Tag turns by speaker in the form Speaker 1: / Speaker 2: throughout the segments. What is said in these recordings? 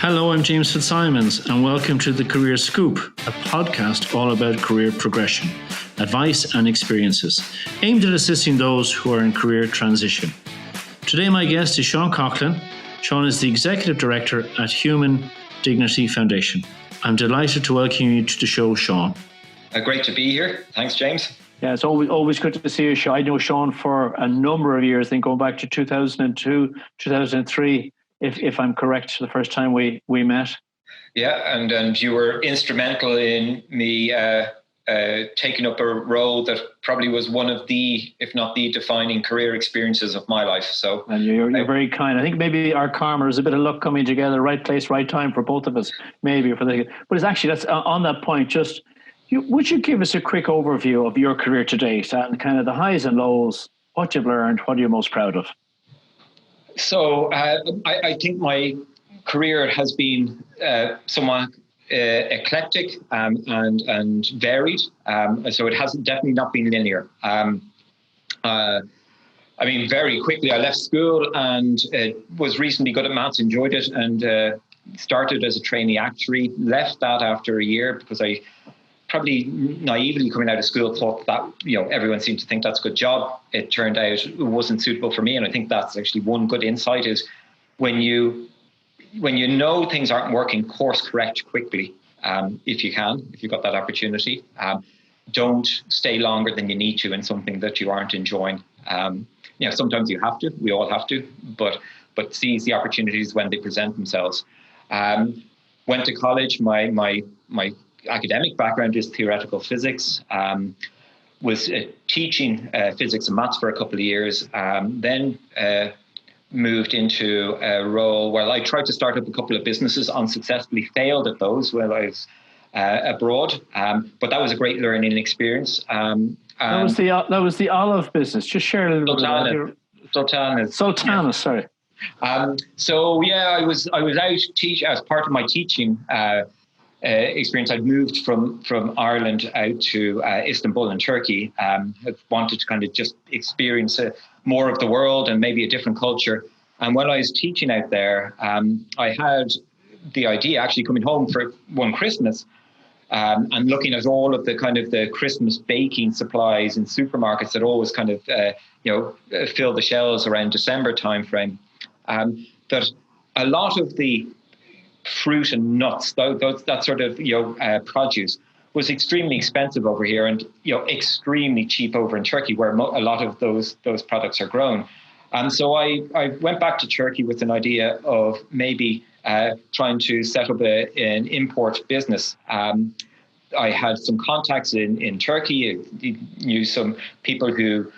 Speaker 1: Hello, I'm James Fitzsimons, and welcome to The Career Scoop, a podcast all about career progression, advice and experiences, aimed at assisting those who are in career transition. Today, my guest is Sean Coughlan. Sean is the Executive Director at Human Dignity Foundation. I'm delighted to welcome you to the show, Sean.
Speaker 2: Great to be here. Thanks, James.
Speaker 1: Yeah, it's always good to see you, Sean. I know Sean for a number of years, I think going back to 2002, 2003. If I'm correct, the first time we met.
Speaker 2: Yeah, and you were instrumental in me taking up a role that probably was one of the, if not the defining career experiences of my life. So,
Speaker 1: and you're very kind. I think maybe our karma is a bit of luck coming together, right place, right time for both of us. Maybe but it's actually that's on that point. Would you give us a quick overview of your career to date and kind of the highs and lows, what you've learned, what are you most proud of?
Speaker 2: So I think my career has been somewhat eclectic and varied. So it has definitely not been linear. Very quickly I left school and was reasonably good at maths, enjoyed it, and started as a trainee actuary. Left that after a year because I probably naively coming out of school thought that, everyone seemed to think that's a good job. It turned out it wasn't suitable for me. And I think that's actually one good insight is when you know things aren't working, course correct quickly. If you've got that opportunity, don't stay longer than you need to in something that you aren't enjoying. Sometimes you have to, we all have to, but seize the opportunities when they present themselves. Went to college, my academic background is theoretical physics, was teaching physics and maths for a couple of years, then moved into a role where I tried to start up a couple of businesses, unsuccessfully failed at those while I was abroad, but that was a great learning experience. That was the olive business. Just share a little bit about it. Sultanas, sorry. So I was out teach as part of my teaching experience. I'd moved from Ireland out to Istanbul in Turkey. I wanted to kind of just experience more of the world and maybe a different culture. And when I was teaching out there, I had the idea actually coming home for one Christmas and looking at all of the kind of the Christmas baking supplies in supermarkets that always kind of fill the shelves around December timeframe. That a lot of the fruit and nuts, that sort of produce was extremely expensive over here and extremely cheap over in Turkey, where a lot of those products are grown. And so I went back to Turkey with an idea of maybe trying to set up an import business. I had some contacts in Turkey, knew some people who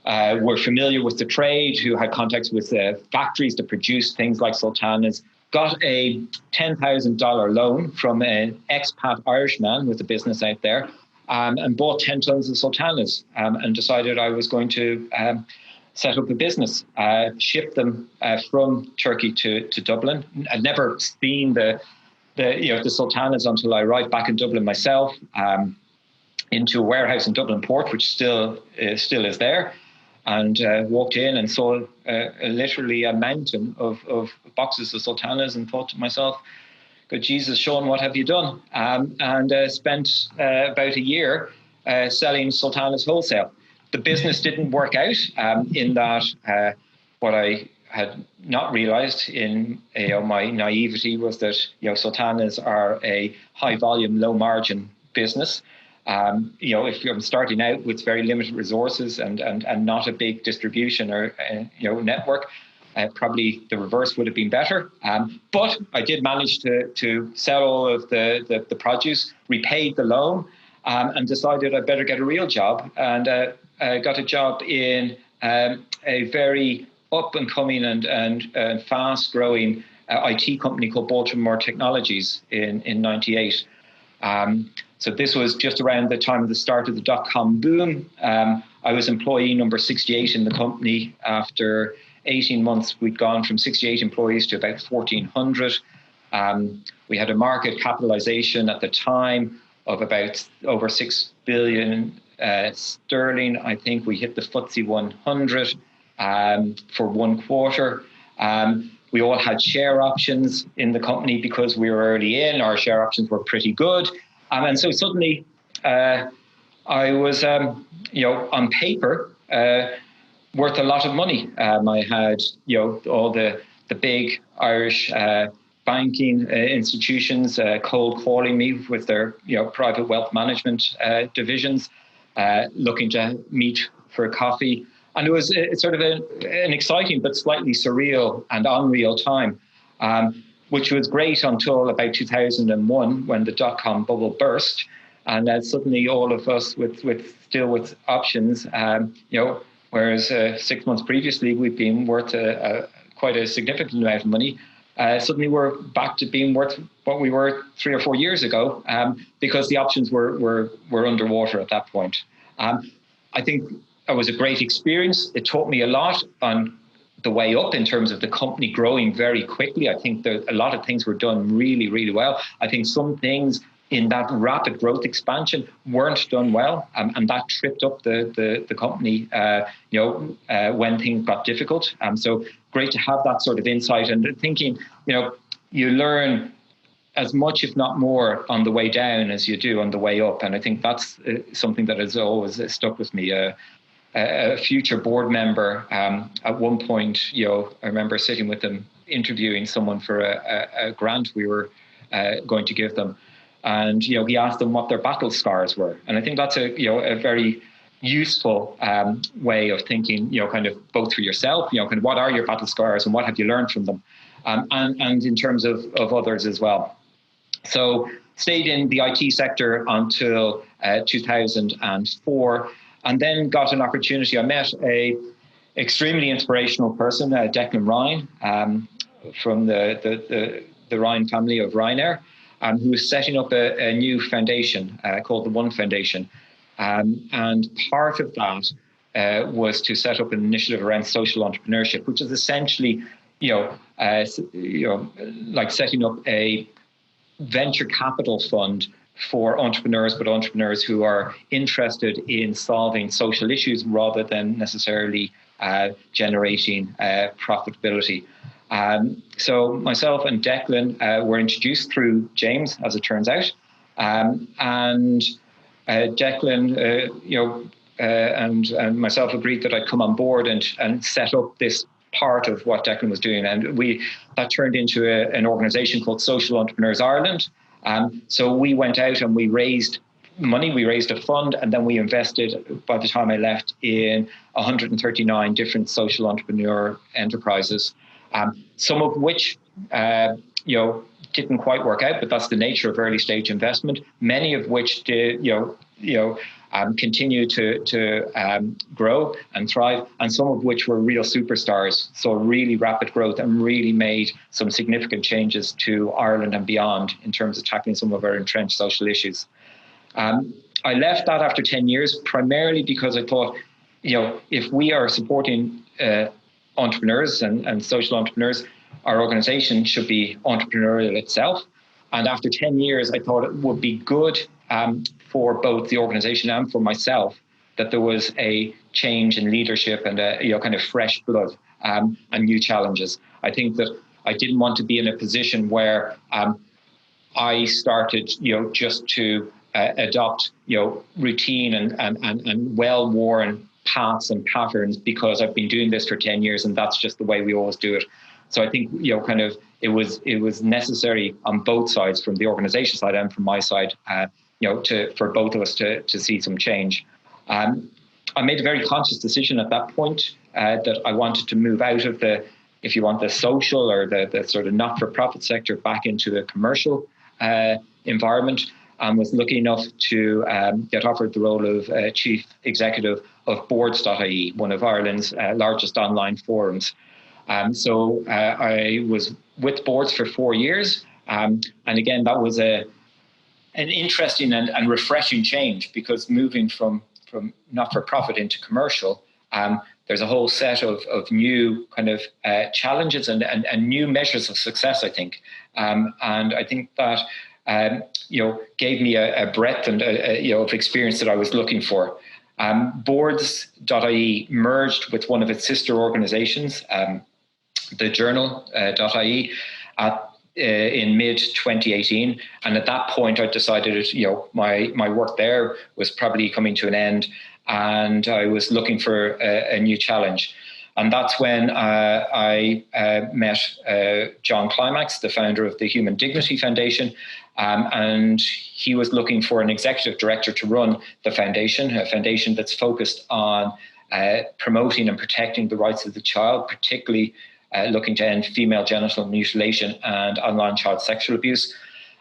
Speaker 2: were familiar with the trade, who had contacts with factories that produce things like sultanas. Got a $10,000 loan from an expat Irishman with a business out there, and bought 10 tons of sultanas, and decided I was going to set up a business, ship them from Turkey to Dublin. I'd never seen the sultanas until I arrived back in Dublin myself, into a warehouse in Dublin Port, which still is there. And walked in and saw literally a mountain of boxes of sultanas and thought to myself, good Jesus, Sean, what have you done? And spent about a year selling sultanas wholesale. The business didn't work out in that what I had not realized in my naivety was that sultanas are a high volume, low margin business. If you're starting out with very limited resources and not a big distribution or network, probably the reverse would have been better. But I did manage to sell all of the produce, repaid the loan, and decided I better get a real job. And got a job in a very up and coming and fast growing IT company called Baltimore Technologies in '98. So this was just around the time of the start of the dotcom boom. I was employee number 68 in the company. After 18 months, we'd gone from 68 employees to about 1,400. We had a market capitalization at the time of about over 6 billion sterling. I think we hit the FTSE 100 for one quarter. We all had share options in the company because we were early in. Our share options were pretty good. And so suddenly I was, on paper, worth a lot of money. I had, all the big Irish banking institutions cold calling me with their, private wealth management divisions, looking to meet for a coffee. And it was sort of an exciting but slightly surreal and unreal time, which was great until about 2001 when the dotcom bubble burst. And suddenly all of us still with options, whereas 6 months previously we'd been worth quite a significant amount of money. Suddenly we're back to being worth what we were 3 or 4 years ago, because the options were underwater at that point. I think it was a great experience. It taught me a lot on the way up in terms of the company growing very quickly. I think that a lot of things were done really, really well. I think some things in that rapid growth expansion weren't done well, and that tripped up the company, when things got difficult. So great to have that sort of insight and thinking, you learn as much, if not more, on the way down as you do on the way up. And I think that's something that has always stuck with me. A future board member, at one point, I remember sitting with them interviewing someone for a grant we were going to give them. And, he asked them what their battle scars were. And I think that's a very useful way of thinking, kind of both for yourself, kind of what are your battle scars and what have you learned from them? And in terms of others as well. So stayed in the IT sector until 2004, and then got an opportunity. I met a extremely inspirational person, Declan Ryan, from the Ryan family of Ryanair, who was setting up a new foundation called the One Foundation. And part of that was to set up an initiative around social entrepreneurship, which is essentially, like setting up a venture capital fund for entrepreneurs, but entrepreneurs who are interested in solving social issues rather than necessarily generating profitability. So myself and Declan were introduced through James, as it turns out, and Declan, and myself agreed that I'd come on board and set up this part of what Declan was doing, and that turned into an organisation called Social Entrepreneurs Ireland. So we went out and we raised money, we raised a fund, and then we invested, by the time I left, in 139 different social entrepreneur enterprises. Some of which, didn't quite work out, but that's the nature of early stage investment. Many of which did, continue to grow and thrive, and some of which were real superstars. So really rapid growth and really made some significant changes to Ireland and beyond in terms of tackling some of our entrenched social issues. I left that after 10 years, primarily because I thought, if we are supporting entrepreneurs and social entrepreneurs, our organization should be entrepreneurial itself. And after 10 years, I thought it would be good for both the organization and for myself that there was a change in leadership and kind of fresh blood and new challenges. I think that I didn't want to be in a position where I started, just to adopt, routine and well-worn paths and patterns because I've been doing this for 10 years and that's just the way we always do it. So I think, it was necessary on both sides, from the organization side and from my side, for both of us to see some change. I made a very conscious decision at that point that I wanted to move out of the social or the sort of not-for-profit sector back into the commercial environment, and was lucky enough to get offered the role of chief executive of boards.ie, one of Ireland's largest online forums. So I was with Boards for 4 years. And again, that was an interesting and refreshing change, because moving from not-for-profit into commercial, there's a whole set of new kind of challenges and new measures of success, I think. And I think that, gave me a breadth and, of experience that I was looking for. Boards.ie merged with one of its sister organizations, the journal, .ie, in mid 2018. And at that point, I decided, my work there was probably coming to an end, and I was looking for a new challenge. And that's when I met John Climax, the founder of the Human Dignity Foundation, and he was looking for an executive director to run the foundation, a foundation that's focused on promoting and protecting the rights of the child, particularly looking to end female genital mutilation and online child sexual abuse.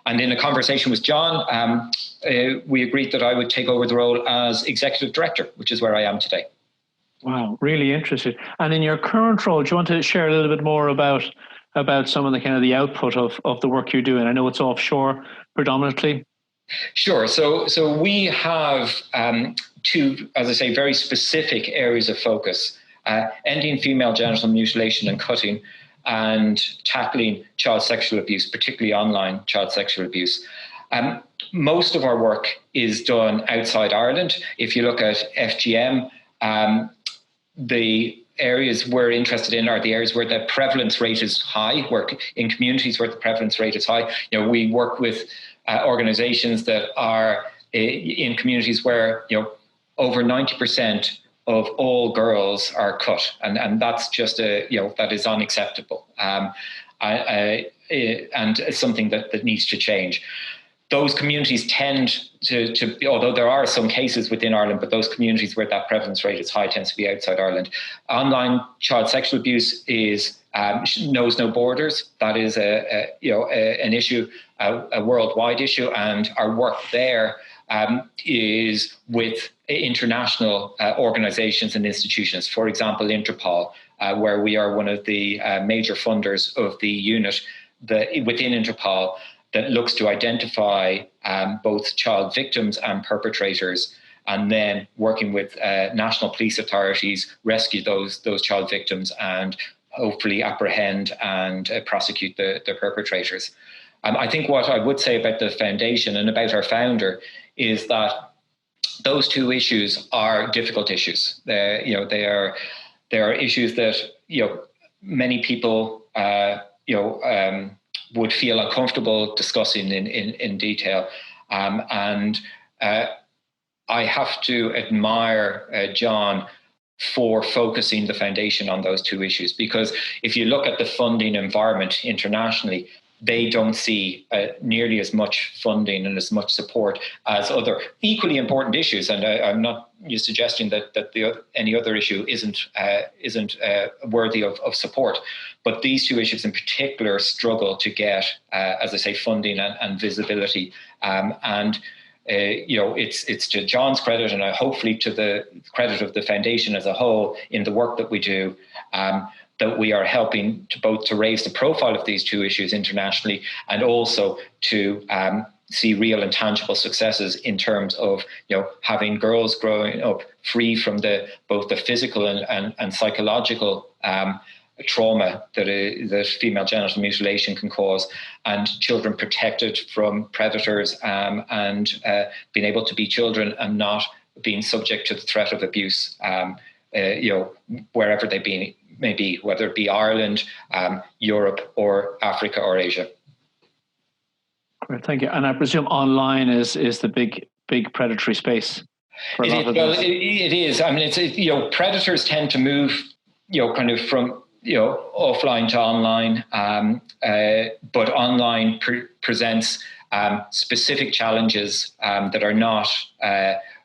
Speaker 2: And in a conversation with John, we agreed that I would take over the role as executive director, which is where I am today.
Speaker 1: Wow, really interesting. And in your current role, do you want to share a little bit more about some of the kind of the output of the work you're doing? I know it's offshore predominantly.
Speaker 2: Sure. So we have two, as I say, very specific areas of focus: ending female genital mutilation and cutting, and tackling child sexual abuse, particularly online child sexual abuse. Most of our work is done outside Ireland. If you look at FGM, the areas we're interested in are the areas where the prevalence rate is high, work in communities where the prevalence rate is high. We work with organizations that are in communities where, over 90% of all girls are cut. And that's just that is unacceptable. And it's something that needs to change. Those communities tend to be, although there are some cases within Ireland, but those communities where that prevalence rate is high tends to be outside Ireland. Online child sexual abuse knows no borders. That is an issue, a worldwide issue, and our work there is with international organizations and institutions. For example, Interpol, where we are one of the major funders of the unit within Interpol that looks to identify both child victims and perpetrators, and then working with national police authorities, rescue those child victims and hopefully apprehend and prosecute the perpetrators. I think what I would say about the foundation and about our founder is that those two issues are difficult issues. They are issues that many people would feel uncomfortable discussing in detail. And I have to admire John for focusing the foundation on those two issues, because if you look at the funding environment internationally, they don't see nearly as much funding and as much support as other equally important issues. And I'm not suggesting that any other issue isn't worthy of support. But these two issues in particular struggle to get, as I say, funding and visibility. It's to John's credit, and hopefully to the credit of the foundation as a whole in the work that we do, that we are helping to raise the profile of these two issues internationally, and also to see real and tangible successes in terms of having girls growing up free from both the physical and psychological trauma that female genital mutilation can cause, and children protected from predators, and being able to be children and not being subject to the threat of abuse, wherever they may be, whether it be Ireland, Europe, or Africa or Asia.
Speaker 1: Great, thank you. And I presume online is the big predatory space for a lot of this.
Speaker 2: It is. I mean, predators tend to move, kind of from offline to online, but online presents specific challenges that are not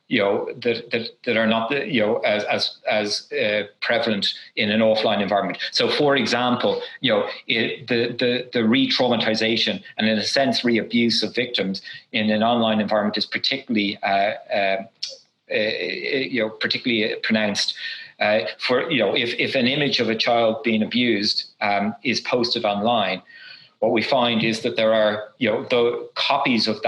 Speaker 2: that are not as prevalent in an offline environment. So, for example, the re-traumatization and, in a sense, re-abuse of victims in an online environment is particularly particularly pronounced. If an image of a child being abused is posted online, what we find is that there are, the copies of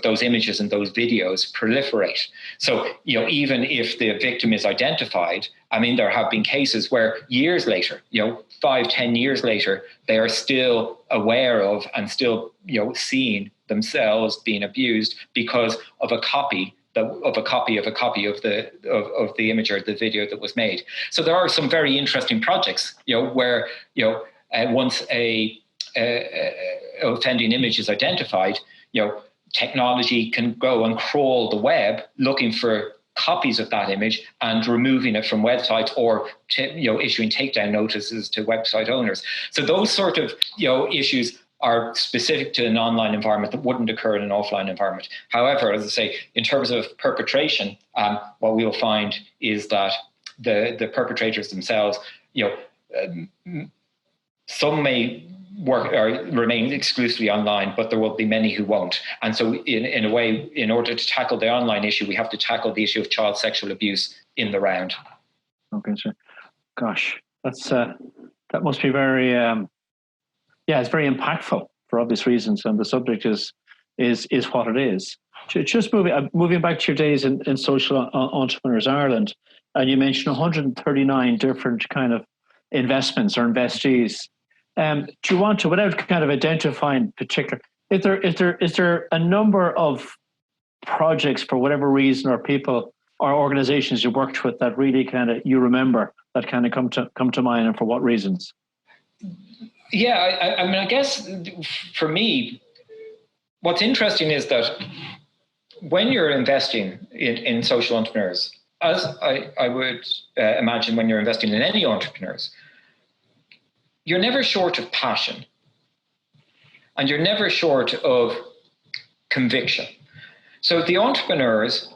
Speaker 2: those images and those videos proliferate. So, even if the victim is identified, I mean, there have been cases where years later, 5-10 years later, they are still aware of and still, seeing themselves being abused because of a copy of a copy of the image or the video that was made. So there are some very interesting projects, where once a offending image is identified, technology can go and crawl the web looking for copies of that image and removing it from websites, or issuing takedown notices to website owners. So those sort of issues are specific to an online environment that wouldn't occur in an offline environment. However, as I say, in terms of perpetration, what we will find is that the perpetrators themselves, some may work or remain exclusively online, but there will be many who won't. And so in a way, in order to tackle the online issue, we have to tackle the issue of child sexual abuse in the round.
Speaker 1: Okay, sure. Gosh, that must be very, it's very impactful for obvious reasons. And the subject is what it is. Just moving back to your days in Social Entrepreneurs Ireland, and you mentioned 139 different kind of investments or investees. Do you want to, without kind of identifying particular, is there a number of projects for whatever reason, or people or organizations you worked with that really kind of you remember that kind of come to mind, and for what reasons?
Speaker 2: Yeah, I mean, I guess for me, what's interesting is that when you're investing in social entrepreneurs, as I would imagine when you're investing in any entrepreneurs, you're never short of passion, and you're never short of conviction. So the entrepreneurs,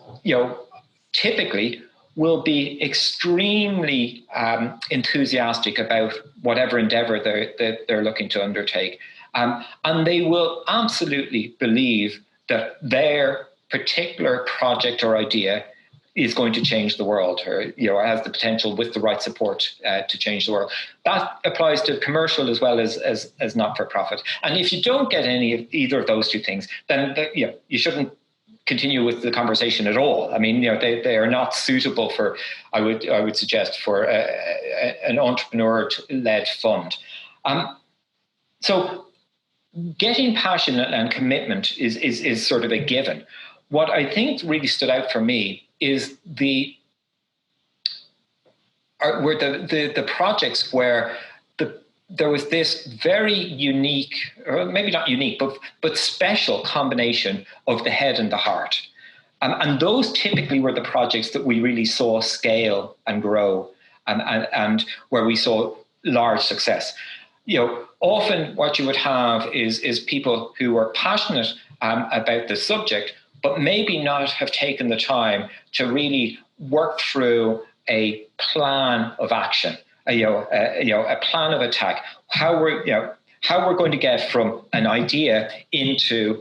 Speaker 2: typically will be extremely enthusiastic about whatever endeavor they're looking to undertake. And they will absolutely believe that their particular project or idea is going to change the world, or has the potential, with the right support, to change the world. That applies to commercial as well as not-for-profit. And if you don't get either of those two things, then you shouldn't continue with the conversation at all. I mean, they are not suitable for, I would suggest, for an entrepreneur-led fund. So getting passion and commitment is sort of a given. What I think really stood out for me is the projects where there was this very unique, or maybe not unique, but special combination of the head and the heart. And those typically were the projects that we really saw scale and grow, and where we saw large success. Often what you would have is people who were passionate about the subject, but maybe not have taken the time to really work through a plan of action, a plan of attack. How we're going to get from an idea into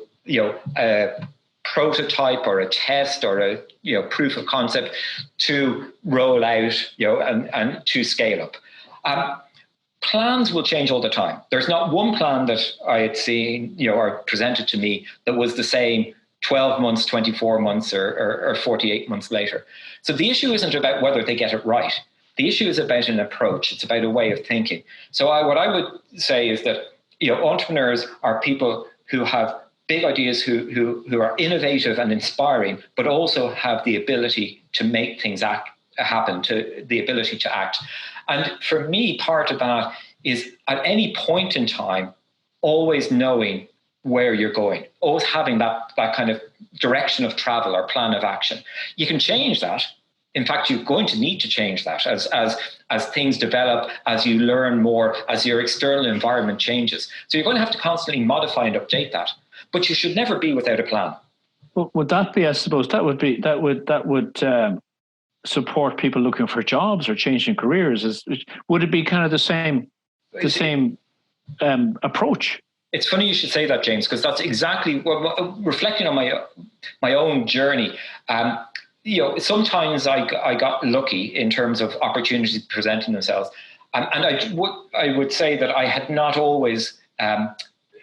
Speaker 2: a prototype or a test or a proof of concept to roll out and to scale up. Plans will change all the time. There's not one plan that I had seen or presented to me that was the same 12 months, 24 months, or 48 months later. So the issue isn't about whether they get it right. The issue is about an approach. It's about a way of thinking. So what I would say is that entrepreneurs are people who have big ideas, who are innovative and inspiring, but also have the ability to make things happen, to the ability to act. And for me, part of that is at any point in time, always knowing where you're going, always having that kind of direction of travel or plan of action. You can change that. In fact, you're going to need to change that as things develop, as you learn more, as your external environment changes. So you're going to have to constantly modify and update that. But you should never be without a plan. Well,
Speaker 1: would that be, I suppose, that would support people looking for jobs or changing careers? Would it be kind of the same approach?
Speaker 2: It's funny you should say that, James, because that's exactly reflecting on my own journey. Sometimes I got lucky in terms of opportunities presenting themselves, and I would say that I had not always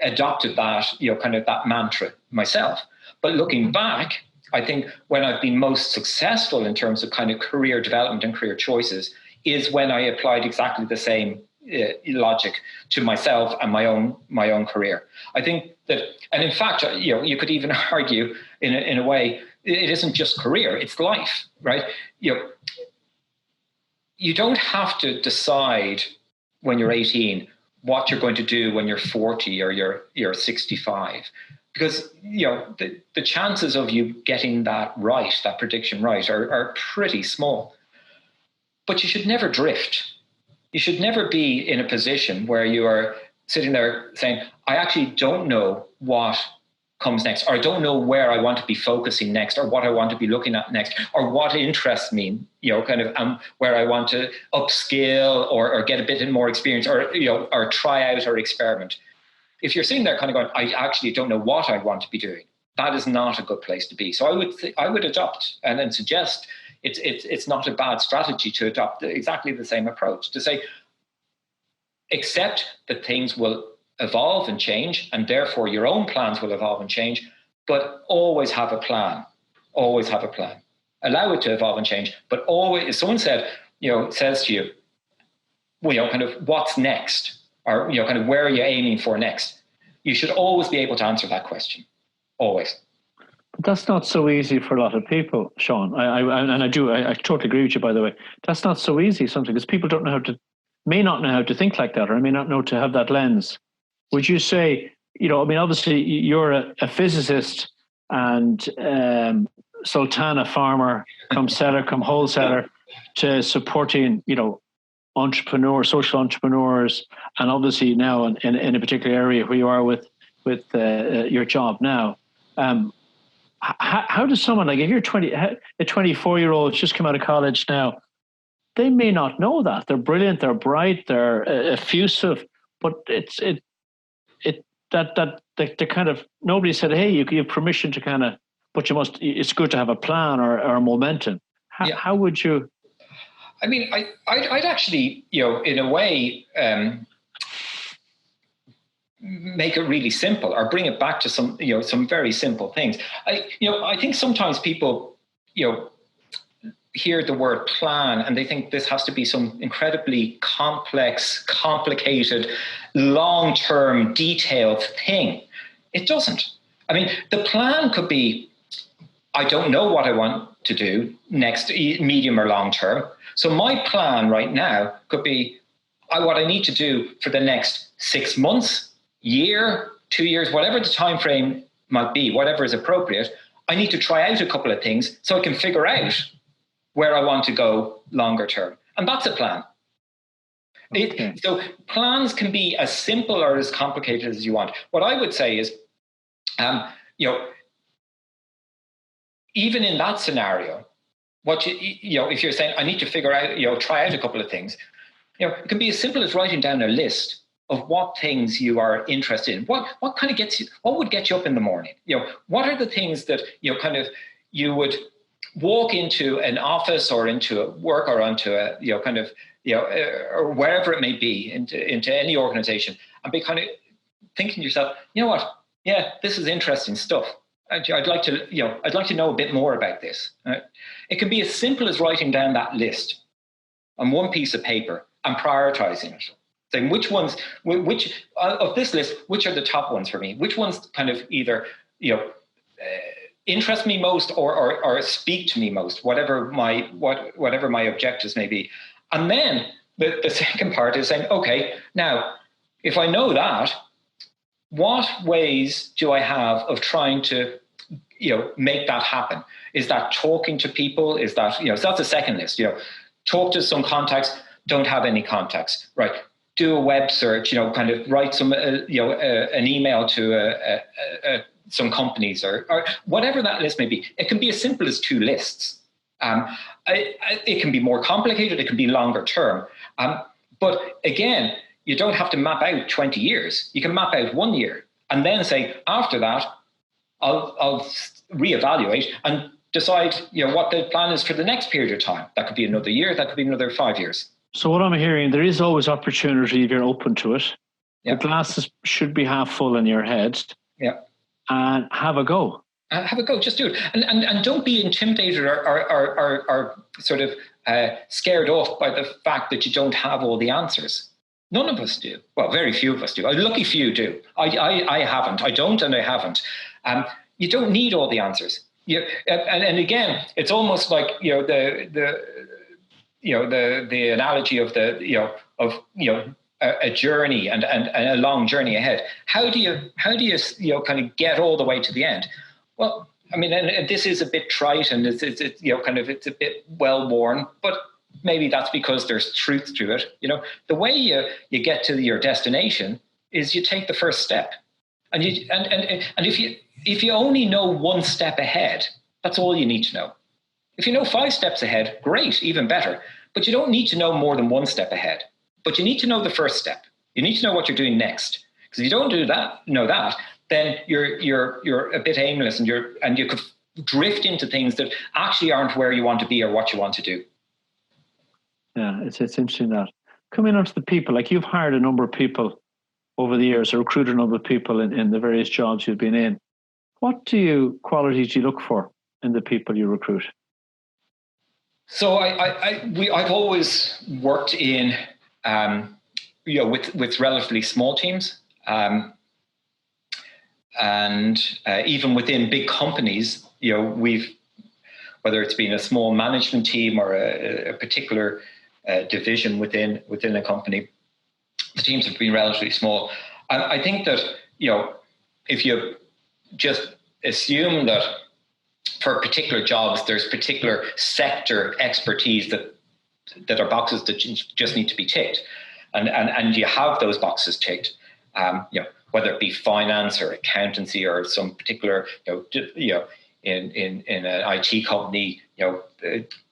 Speaker 2: adopted that kind of that mantra myself. But looking back, I think when I've been most successful in terms of kind of career development and career choices is when I applied exactly the same logic to myself and my own career. I think that, and in fact, you could even argue in a way it isn't just career, it's life, right? You don't have to decide when you're 18 what you're going to do when you're 40 or you're 65, because the chances of you getting that right, that prediction right, are pretty small. But you should never drift. You should never be in a position where you are sitting there saying, I actually don't know what comes next, or I don't know where I want to be focusing next, or what I want to be looking at next, or what interests me, where I want to upskill or get a bit more experience, or try out or experiment. If you're sitting there kind of going, I actually don't know what I want to be doing, that is not a good place to be. So I would adopt and then suggest it's not a bad strategy to adopt exactly the same approach, to say, accept that things will evolve and change, and therefore your own plans will evolve and change, but always have a plan. Always have a plan. Allow it to evolve and change, but always, if someone says to you, kind of what's next, or kind of where are you aiming for next, you should always be able to answer that question. Always.
Speaker 1: But that's not so easy for a lot of people, Sean. I totally agree with you, by the way. That's not so easy sometimes, because people may not know how to think like that, or may not know to have that lens. Would you say, obviously you're a physicist and sultana farmer, come seller, come wholesaler, to supporting, entrepreneurs, social entrepreneurs, and obviously now in a particular area where you are with your job now. How does someone, like if you're a 24-year-old just come out of college now, they may not know that. They're brilliant, they're bright, they're effusive, but they kind of, nobody said, hey, you have permission to kind of, but it's good to have a plan or a momentum. How would you?
Speaker 2: I mean, I'd actually, in a way, make it really simple, or bring it back to some very simple things. I think sometimes people, hear the word plan and they think this has to be some incredibly complex, complicated, long-term, detailed thing. It doesn't. I mean, the plan could be, I don't know what I want to do next, medium or long term. So my plan right now could be what I need to do for the next 6 months, year, 2 years, whatever the time frame might be, whatever is appropriate. I need to try out a couple of things so I can figure out where I want to go longer term. And that's a plan. Okay. So plans can be as simple or as complicated as you want. What I would say is, even in that scenario, if you're saying, I need to figure out, try out a couple of things, it can be as simple as writing down a list of what things you are interested in. What would get you up in the morning? What are the things that, you would walk into an office or into a work or onto a, or wherever it may be, into any organization, and be kind of thinking to yourself, you know what? Yeah, this is interesting stuff. I'd like to know a bit more about this. Right? It can be as simple as writing down that list on one piece of paper and prioritizing it. Saying which of this list, which are the top ones for me? Which ones kind of either, interest me most or speak to me most, whatever my objectives may be. And then the second part is saying, okay, now, if I know that, what ways do I have of trying to, make that happen? Is that talking to people? Is that, so that's the second list, talk to some contacts, don't have any contacts, right? Do a web search, kind of write some, an email to some companies or whatever that list may be. It can be as simple as 2 lists. It can be more complicated. It can be longer term. But again, you don't have to map out 20 years. You can map out 1 year and then say, after that, I'll reevaluate and decide, what the plan is for the next period of time. That could be another year. That could be another 5 years.
Speaker 1: So what I'm hearing, there is always opportunity if you're open to it.
Speaker 2: Yep.
Speaker 1: The glasses should be half full in your head.
Speaker 2: Yeah.
Speaker 1: And have a go.
Speaker 2: Have a go. Just do it. And don't be intimidated or sort of scared off by the fact that you don't have all the answers. None of us do. Well, very few of us do. A lucky few do. I haven't. I don't, and I haven't. You don't need all the answers. Yeah, and again, it's almost like the analogy of a journey and a long journey ahead. How do you kind of get all the way to the end? Well, I mean, and this is a bit trite and it's a bit well worn, but maybe that's because there's truth to it. The way you get to your destination is you take the first step, and if you only know one step ahead, that's all you need to know. If you know 5 steps ahead, great, even better. But you don't need to know more than 1 step ahead. But you need to know the first step. You need to know what you're doing next. Because if you don't know that, then you're a bit aimless, and you could drift into things that actually aren't where you want to be or what you want to do.
Speaker 1: Yeah, it's interesting that. Coming on to the people, like you've hired a number of people over the years, or recruited a number of people in the various jobs you've been in. What qualities do you look for in the people you recruit?
Speaker 2: So I've always worked in with relatively small teams, and even within big companies, we've, whether it's been a small management team or a particular division within a company, the teams have been relatively small. And I think that if you just assume that for particular jobs, there's particular sector expertise that are boxes that just need to be ticked, and you have those boxes ticked, whether it be finance or accountancy or some particular, in an IT company,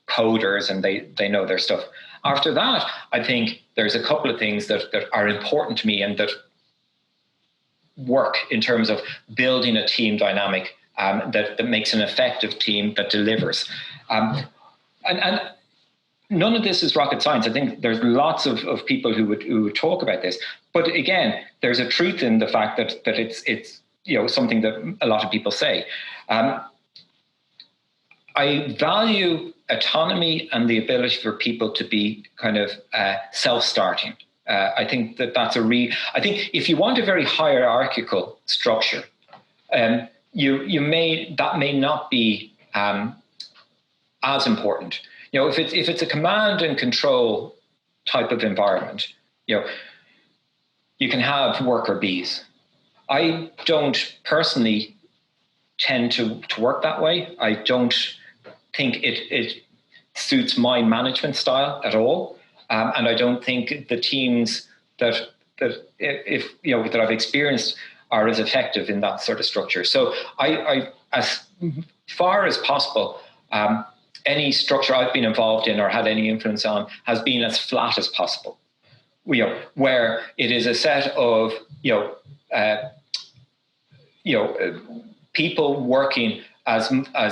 Speaker 2: coders, and they know their stuff. After that, I think there's a couple of things that are important to me and that work in terms of building a team dynamic that makes an effective team that delivers. And none of this is rocket science. I think there's lots of people who would talk about this. But again, there's a truth in the fact that it's something that a lot of people say. I value autonomy and the ability for people to be kind of self-starting. I think that's I think if you want a very hierarchical structure, that may not be as important. If it's a command and control type of environment, you can have worker bees. I don't personally tend to work that way. I don't think it suits my management style at all, and I don't think the teams that I've experienced are as effective in that sort of structure. So I as far as possible, any structure I've been involved in or had any influence on has been as flat as possible. Where it is a set of people working as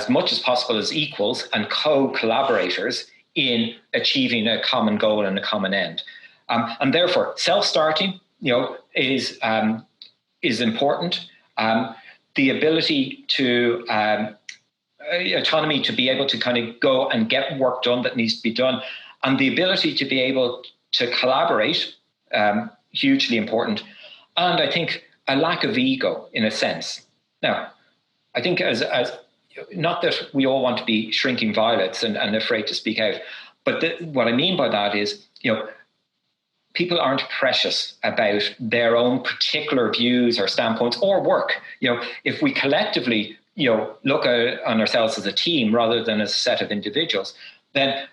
Speaker 2: much as possible as equals and co-collaborators in achieving a common goal and a common end. And therefore, self-starting, is important. The ability to autonomy to be able to kind of go and get work done that needs to be done, and the ability to be able to collaborate, hugely important. And I think a lack of ego in a sense. Now, I think as not that we all want to be shrinking violets and afraid to speak out, but what I mean by that is, people aren't precious about their own particular views or standpoints or work. If we collectively, look on ourselves as a team rather than as a set of individuals, then,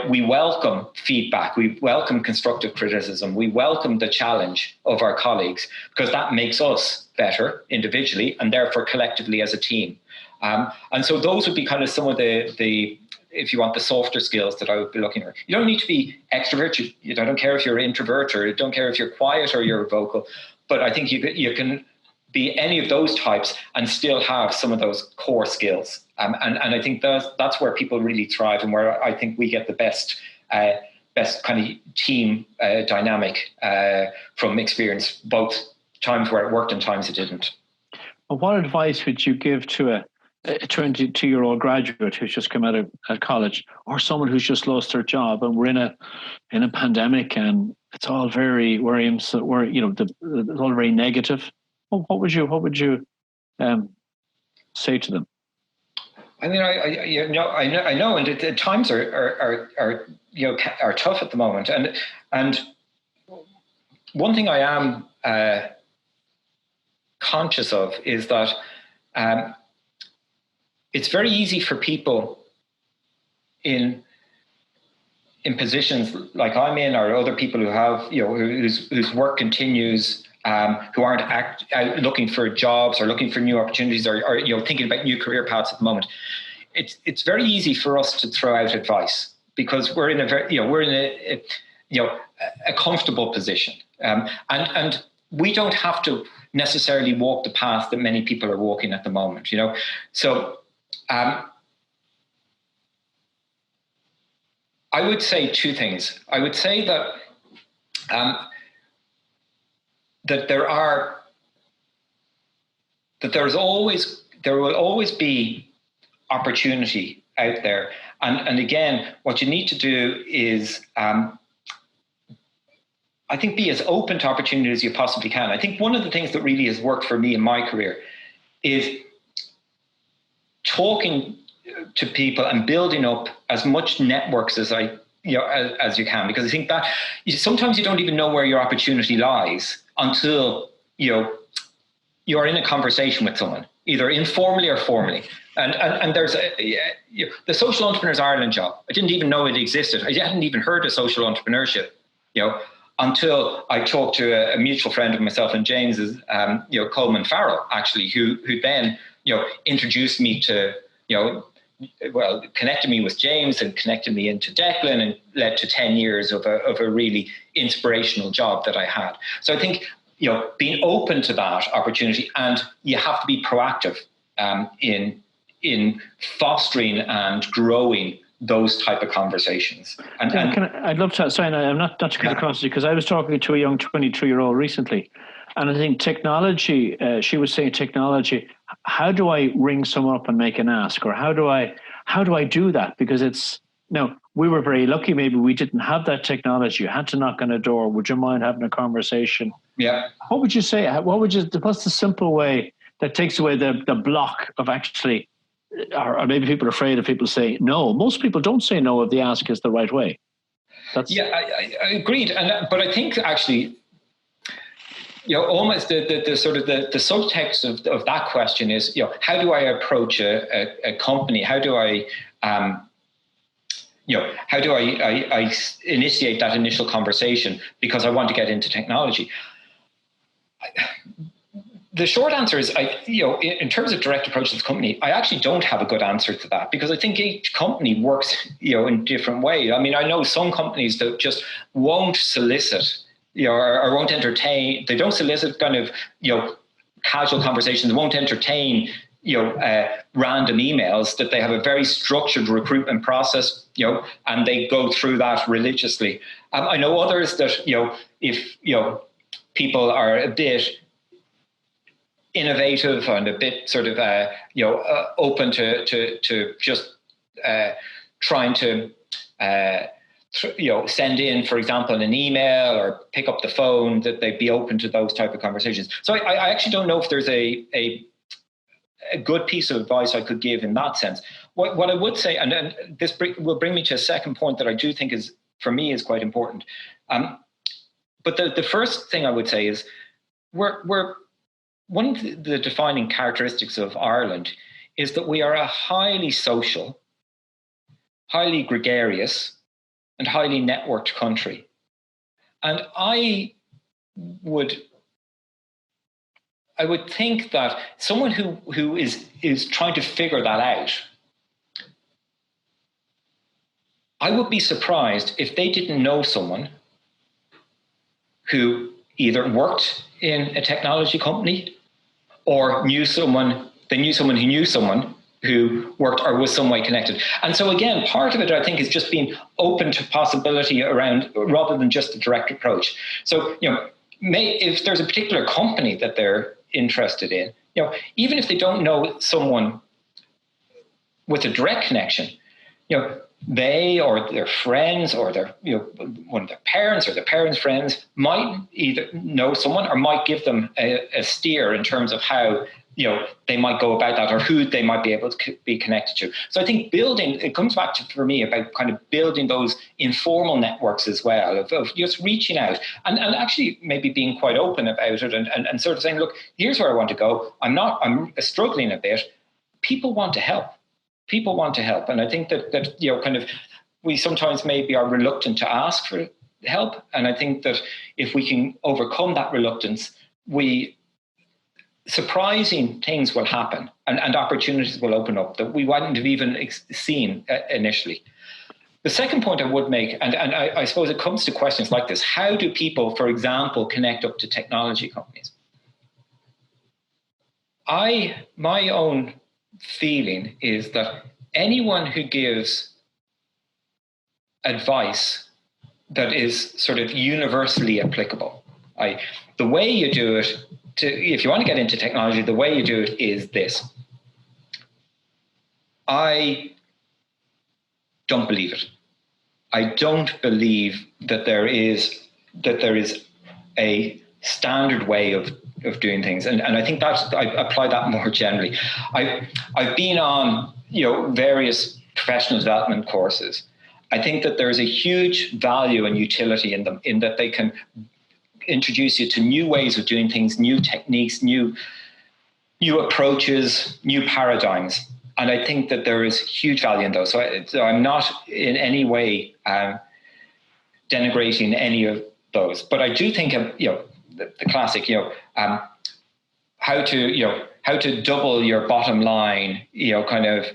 Speaker 2: we welcome feedback, we welcome constructive criticism, we welcome the challenge of our colleagues, because that makes us better individually and therefore collectively as a team. And so those would be kind of some of the if you want, the softer skills that I would be looking for. You don't need to be extrovert. I don't care if you're an introvert, or I don't care if you're quiet or you're vocal, but I think you can be any of those types and still have some of those core skills. And I think that's where people really thrive, and where I think we get the best kind of team dynamic from experience, both times where it worked and times it didn't.
Speaker 1: Well, what advice would you give to a 22-year-old graduate who's just come out of college, or someone who's just lost their job, and we're in a pandemic and it's all very worrying, it's all very negative? What would you say to them?
Speaker 2: I mean, I know, and the times are tough at the moment, and one thing I am conscious of is that it's very easy for people in positions like I'm in, or other people who have, whose work continues, who aren't looking for jobs or looking for new opportunities, or thinking about new career paths at the moment. It's very easy for us to throw out advice because we're in a comfortable position, and we don't have to necessarily walk the path that many people are walking at the moment. So. I would say two things. I would say that that there will always be opportunity out there, and again, what you need to do is, I think, be as open to opportunity as you possibly can. I think one of the things that really has worked for me in my career is talking to people and building up as much networks as as you can, because I think that sometimes you don't even know where your opportunity lies until you're in a conversation with someone, either informally or formally. And there's the Social Entrepreneurs Ireland job. I didn't even know it existed. I hadn't even heard of social entrepreneurship, until I talked to a mutual friend of myself and James's, Coleman Farrell, actually, who then introduced me to connected me with James and connected me into Declan, and led to 10 years of a really inspirational job that I had. So I think, being open to that opportunity, and you have to be proactive in fostering and growing those type of conversations.
Speaker 1: I'd love to, sorry, I'm not to cut across you, because I was talking to a young 23-year-old recently, and I think technology, she was saying technology, how do I ring someone up and make an ask? Or how do I do that? Because we were very lucky. Maybe we didn't have that technology. You had to knock on a door. Would you mind having a conversation?
Speaker 2: Yeah.
Speaker 1: What would you say? What's the simple way that takes away the block of actually, or maybe people are afraid of people saying no. Most people don't say no if the ask is the right way.
Speaker 2: I agreed. But I think actually, almost the sort of the subtext of that question is, how do I approach a company? How do I, I initiate that initial conversation because I want to get into technology? The short answer is, in terms of direct approach to the company, I actually don't have a good answer to that, because I think each company works, in different ways. I mean, I know some companies that just won't solicit, or won't entertain. They don't solicit kind of, casual conversations. They won't entertain, random emails. That they have a very structured recruitment process, and they go through that religiously. I know others that, if people are a bit innovative and a bit sort of open to just trying to send in, for example, an email or pick up the phone, that they'd be open to those type of conversations. So I actually don't know if there's a good piece of advice I could give in that sense. What I would say, and this will bring me to a second point that I do think is, for me, is quite important. But the first thing I would say is, we're one of the defining characteristics of Ireland is that we are a highly social, highly gregarious, and highly networked country. And I would think that someone who is trying to figure that out, I would be surprised if they didn't know someone who either worked in a technology company, or knew someone who knew someone who worked or was some way connected. And so again, part of it, I think, is just being open to possibility around, rather than just a direct approach. So, if there's a particular company that they're interested in, even if they don't know someone with a direct connection, they or their friends or their, one of their parents or their parents' friends might either know someone or might give them a steer in terms of how, they might go about that, or who they might be able to be connected to. So I think it comes back to, for me, about kind of building those informal networks as well, of just reaching out and actually maybe being quite open about it and sort of saying, look, here's where I want to go. I'm struggling a bit. People want to help. People want to help. And I think that kind of, we sometimes maybe are reluctant to ask for help. And I think that if we can overcome that reluctance, surprising things will happen and opportunities will open up that we wouldn't have even seen initially. The second point I would make, and I suppose it comes to questions like this: how do people, for example, connect up to technology companies? My own feeling is that anyone who gives advice that is sort of universally applicable, the way you do it, if you want to get into technology, the way you do it is this. I don't believe it. I don't believe that there is a standard way of doing things, and I think that I apply that more generally. I've been on various professional development courses. I think that there is a huge value and utility in them, in that they can introduce you to new ways of doing things, new techniques, new approaches, new paradigms. And I think that there is huge value in those. So I'm not in any way denigrating any of those. But I do think of the classic, how to double your bottom line, kind of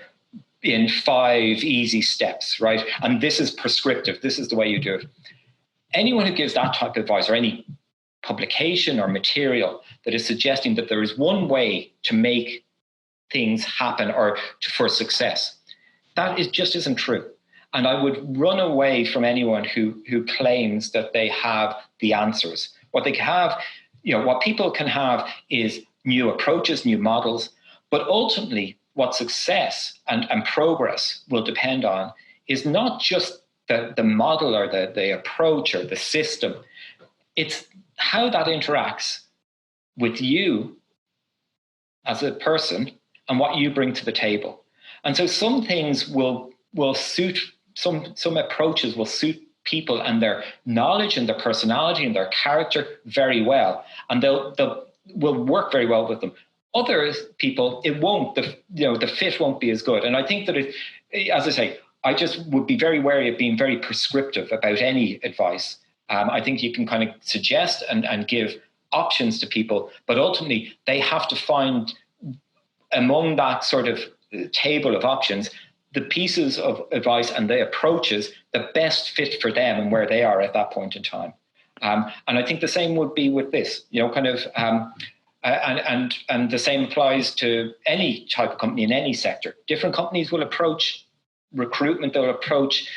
Speaker 2: in 5 easy steps, right? And this is prescriptive. This is the way you do it. Anyone who gives that type of advice, or any publication or material that is suggesting that there is one way to make things happen or for success, that just isn't true. And I would run away from anyone who claims that they have the answers. What they have, what people can have is new approaches, new models, but ultimately what success and progress will depend on is not just the model or the approach or the system. It's how that interacts with you as a person and what you bring to the table. And so some things will suit, some approaches will suit people and their knowledge and their personality and their character very well, and will work very well with them. Other people, it won't. The fit won't be as good. And I think that as I say, I just would be very wary of being very prescriptive about any advice. I think you can kind of suggest and give options to people, but ultimately they have to find among that sort of table of options the pieces of advice and the approaches the best fit for them and where they are at that point in time. And I think the same would be with this, and the same applies to any type of company in any sector. Different companies will approach recruitment, they'll approach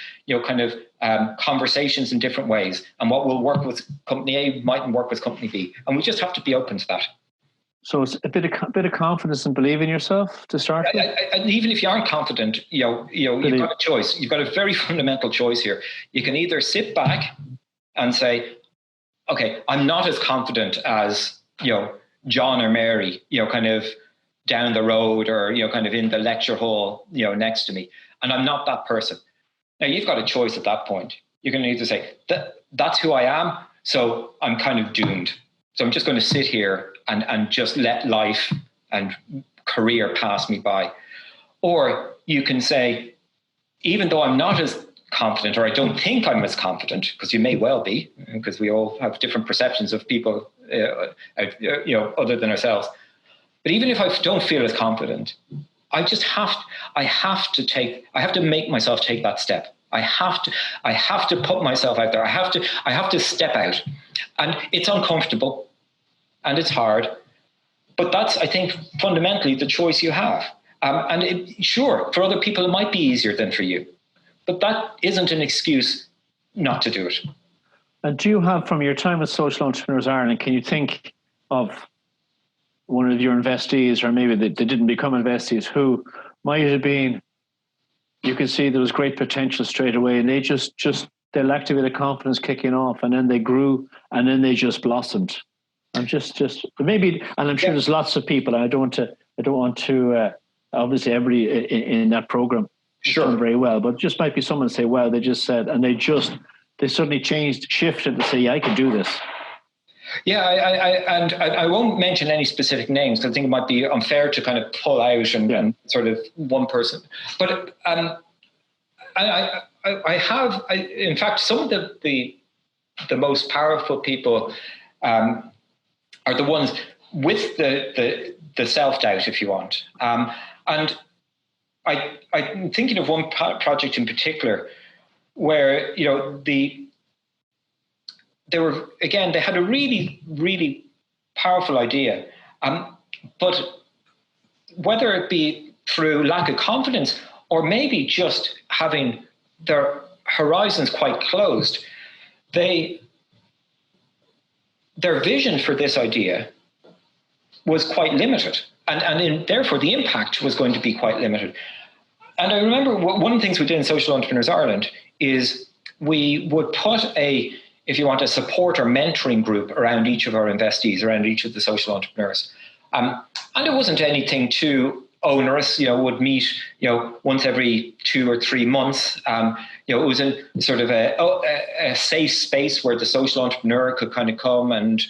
Speaker 2: conversations in different ways, and what will work with company A mightn't work with company B, and we just have to be open to that.
Speaker 1: So it's a bit of confidence and believe in yourself to start with.
Speaker 2: And even if you aren't confident, you've got a choice. You've got a very fundamental choice here. You can either sit back and say, okay, I'm not as confident as John or Mary, kind of down the road, or kind of in the lecture hall, next to me, and I'm not that person. Now you've got a choice at that point. You can either say that's who I am, so I'm kind of doomed. So I'm just going to sit here and just let life and career pass me by. Or you can say, even though I'm not as confident, or I don't think I'm as confident, because you may well be, because we all have different perceptions of people, other than ourselves. But even if I don't feel as confident, I have to make myself take that step. I have to put myself out there. I have to step out, and it's uncomfortable and it's hard, but that's, I think, fundamentally the choice you have. Sure, for other people it might be easier than for you, but that isn't an excuse not to do it.
Speaker 1: And do you have, from your time with Social Entrepreneurs Ireland, can you think of one of your investees, or maybe they didn't become investees, who might have been, you could see there was great potential straight away, and they they lacked a bit of confidence kicking off, and then they grew, and then they just blossomed? I'm just maybe, and I'm sure there's lots of people, and I don't want to I don't want to, obviously everybody in that program has done very well, but just might be someone say, well, they just said, and they suddenly shifted to say, yeah, I can do this.
Speaker 2: Yeah, I won't mention any specific names because I think it might be unfair to kind of pull out and sort of one person. But in fact, some of the most powerful people are the ones with the self-doubt, if you want. And I'm thinking of one project in particular where, they had a really, really powerful idea. But whether it be through lack of confidence or maybe just having their horizons quite closed, their vision for this idea was quite limited. And therefore, the impact was going to be quite limited. And I remember one of the things we did in Social Entrepreneurs Ireland is we would put a support or mentoring group around each of our investees, around each of the social entrepreneurs. And it wasn't anything too onerous, would meet, once every 2 or 3 months. It was a sort of a safe space where the social entrepreneur could kind of come and,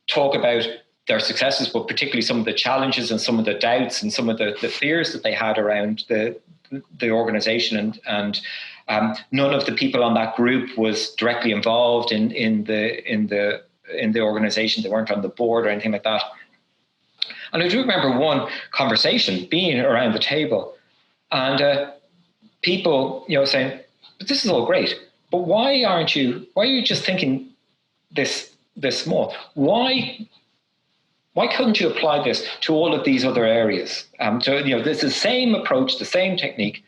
Speaker 2: talk about their successes, but particularly some of the challenges and some of the doubts and some of the fears that they had around the organization. And none of the people on that group was directly involved in the organization. They weren't on the board or anything like that. And I do remember one conversation being around the table and people, saying, but this is all great, but why are you just thinking this small? Why couldn't you apply this to all of these other areas? There's the same approach, the same technique.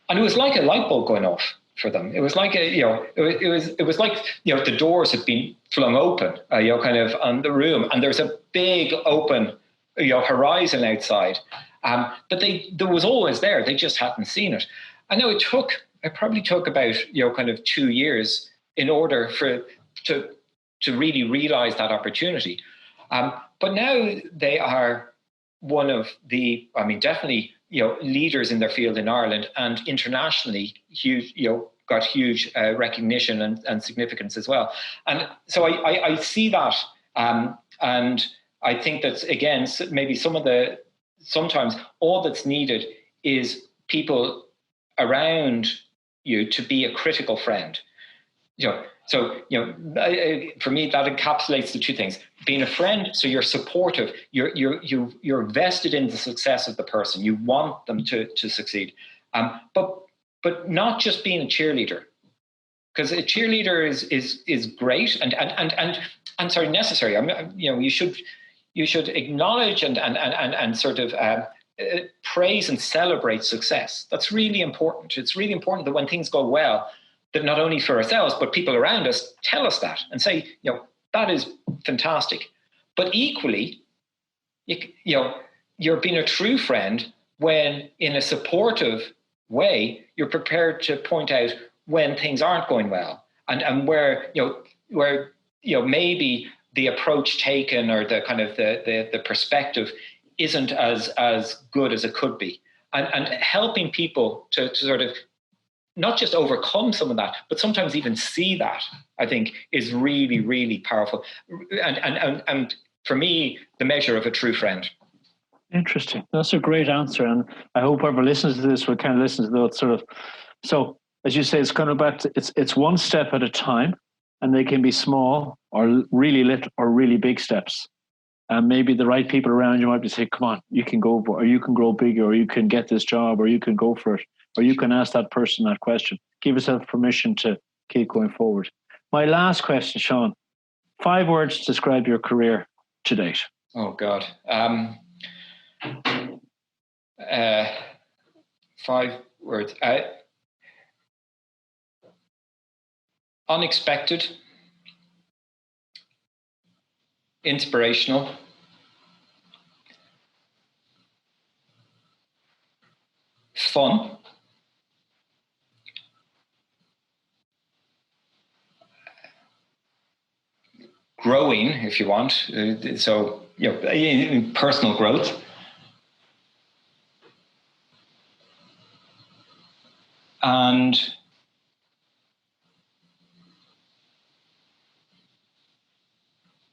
Speaker 2: And it was like a light bulb going off for them. It was like it was like the doors had been flung open, kind of on the room, and there's a big open, horizon outside. But there was always there. They just hadn't seen it. I know it probably took about kind of 2 years in order to really realize that opportunity. But now they are one of the, definitely, leaders in their field in Ireland and internationally huge, got huge recognition and significance as well. And so I see that. And I think that, again, maybe sometimes all that's needed is people around you to be a critical friend. So, for me, that encapsulates the two things: being a friend, so you're supportive, you're vested in the success of the person, you want them to succeed, but not just being a cheerleader, because a cheerleader is great and sorry, necessary. You should acknowledge and sort of praise and celebrate success. That's really important. It's really important that when things go well, that not only for ourselves, but people around us tell us that and say, that is fantastic. But equally, you're being a true friend when, in a supportive way, you're prepared to point out when things aren't going well and where maybe the approach taken or the kind of the perspective isn't as good as it could be, and helping people to sort of not just overcome some of that, but sometimes even see that, I think, is really, really powerful. And for me, the measure of a true friend.
Speaker 1: Interesting. That's a great answer. And I hope whoever listens to this will kind of listen to those sort of, so as you say, it's kind of back to, it's one step at a time, and they can be small or really little or really big steps. And maybe the right people around you might be saying, come on, you can go, or you can grow bigger, or you can get this job, or you can go for it, or you can ask that person that question. Give yourself permission to keep going forward. My last question, Sean, 5 words to describe your career to date.
Speaker 2: Oh, God. 5 words. Unexpected, inspirational, fun, growing, if you want. So, personal growth, And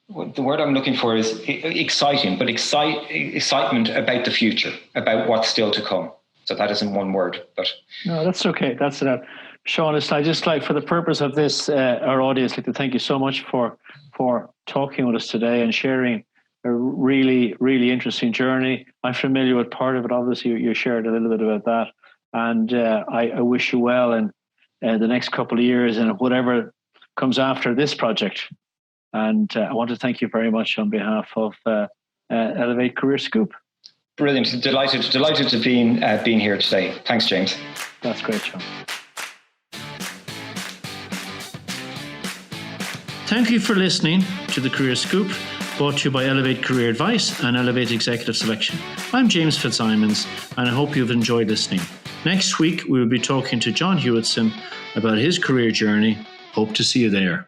Speaker 2: the word I'm looking for is exciting, but excitement about the future, about what's still to come. So that isn't one word, but
Speaker 1: no, that's okay. That's enough. Sean, I just like, for the purpose of this, our audience, like to thank you so much for talking with us today and sharing a really, really interesting journey. I'm familiar with part of it. Obviously, you shared a little bit about that, and I wish you well in the next couple of years and whatever comes after this project. And I want to thank you very much on behalf of Elevate Career Scoop.
Speaker 2: Brilliant. Delighted to being here today. Thanks, James.
Speaker 1: That's great, Sean. Thank you for listening to the Career Scoop, brought to you by Elevate Career Advice and Elevate Executive Selection. I'm James Fitzsimons, and I hope you've enjoyed listening. Next week, we will be talking to John Hewitson about his career journey. Hope to see you there.